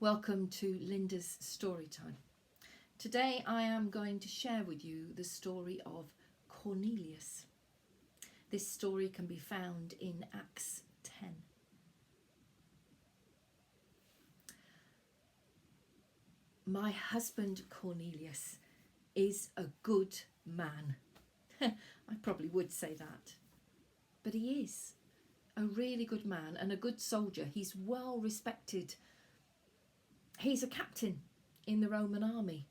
Welcome to Linda's Story Time. Today I am going to share with you the story of Cornelius. This story can be found in Acts 10. My husband Cornelius is a good man. I probably would say that, but he is a really good man and a good soldier. He's well respected. He's a captain in the Roman army.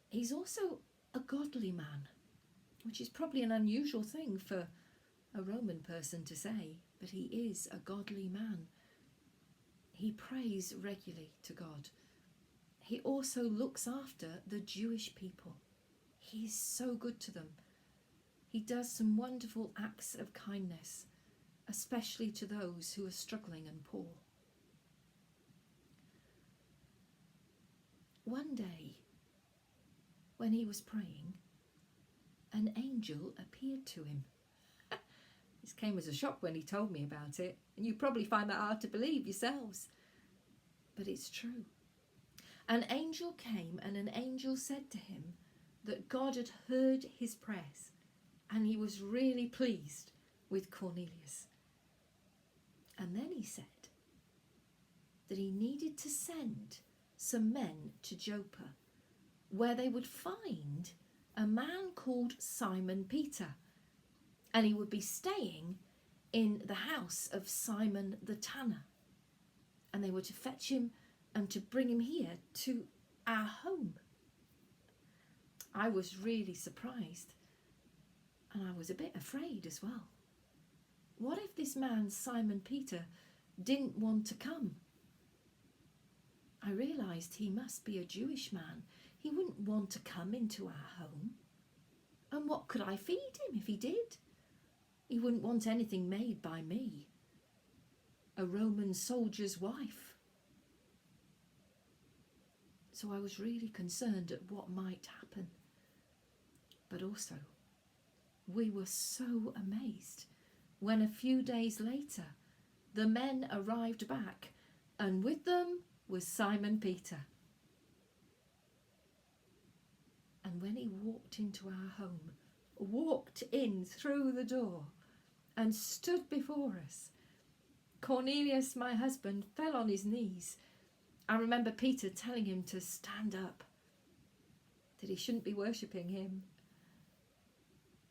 He's also a godly man, which is probably an unusual thing for a Roman person to say, but he is a godly man. He prays regularly to God. He also looks after the Jewish people. He's so good to them. He does some wonderful acts of kindness, especially to those who are struggling and poor. One day, when he was praying, an angel appeared to him. This came as a shock when he told me about it, and you probably find that hard to believe yourselves. But it's true. An angel came and an angel said to him that God had heard his prayers and he was really pleased with Cornelius. And then he said that he needed to send some men to Joppa, where they would find a man called Simon Peter, and he would be staying in the house of Simon the tanner, and they were to fetch him and to bring him here to our home. I was really surprised, and I was a bit afraid as well. What if this man Simon Peter didn't want to come? I realised he must be a Jewish man. He wouldn't want to come into our home. And what could I feed him if he did? He wouldn't want anything made by me, a Roman soldier's wife. So I was really concerned at what might happen. But also, we were so amazed when a few days later the men arrived back, and with them was Simon Peter. And when he walked into our home, walked in through the door and stood before us, Cornelius, my husband, fell on his knees. I remember Peter telling him to stand up, that he shouldn't be worshipping him.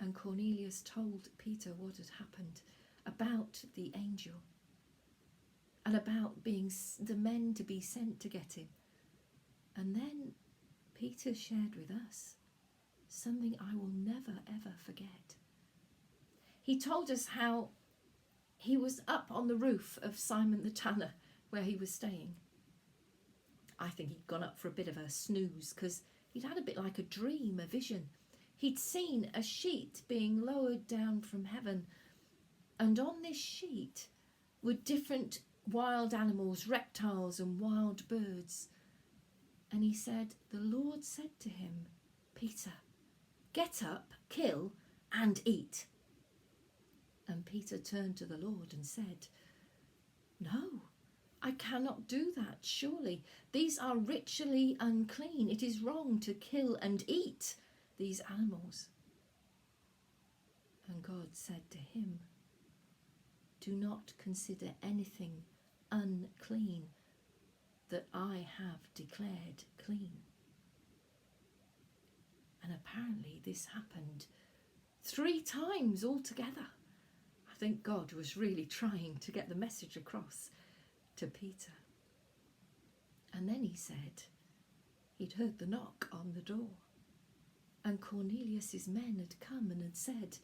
And Cornelius told Peter what had happened about the angel and about being the men to be sent to get him. And then Peter shared with us something I will never ever forget. He told us how he was up on the roof of Simon the tanner where he was staying. I think he'd gone up for a bit of a snooze because he'd had a bit like a dream, a vision. He'd seen a sheet being lowered down from heaven, and on this sheet were different wild animals, reptiles and wild birds. And he said, the Lord said to him, Peter, get up, kill and eat. And Peter turned to the Lord and said, no, I cannot do that, surely. These are ritually unclean. It is wrong to kill and eat these animals. And God said to him, do not consider anything unclean that I have declared clean. And apparently this happened 3 times altogether. I think God was really trying to get the message across to Peter. And then he said he'd heard the knock on the door, and Cornelius's men had come and had said,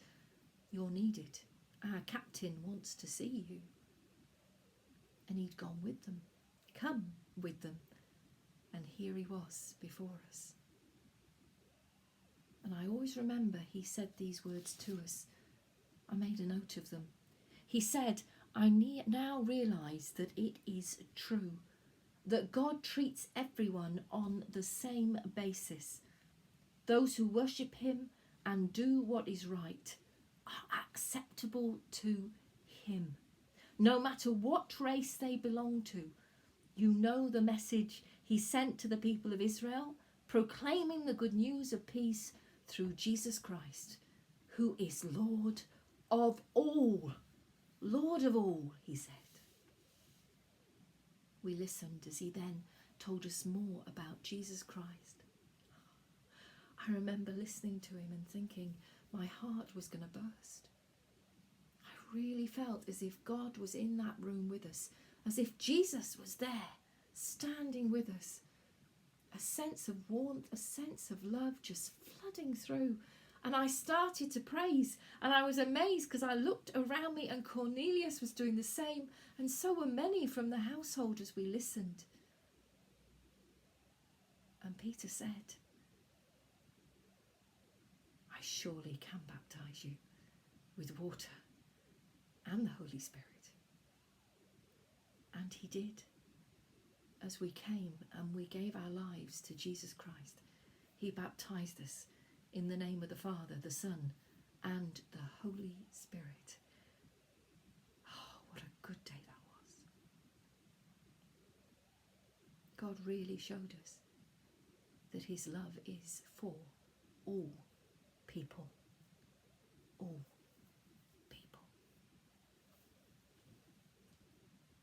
you're needed. Our captain wants to see you. And he'd gone with them, come with them, and here he was before us. And I always remember he said these words to us. I made a note of them. He said, I now realise that it is true, that God treats everyone on the same basis. Those who worship him and do what is right are acceptable to him, no matter what race they belong to, You know the message he sent to the people of Israel, proclaiming the good news of peace through Jesus Christ, who is Lord of all. Lord of all, he said. We listened as he then told us more about Jesus Christ. I remember listening to him and thinking my heart was going to burst. I really felt as if God was in that room with us, as if Jesus was there, standing with us. A sense of warmth, a sense of love just flooding through. And I started to praise, and I was amazed because I looked around me and Cornelius was doing the same, and so were many from the household as we listened. And Peter said, I surely can baptize you with water and the Holy Spirit. And he did. As we came and we gave our lives to Jesus Christ, he baptized us in the name of the Father, the Son, and the Holy Spirit. Oh, what a good day that was. God really showed us that his love is for all people.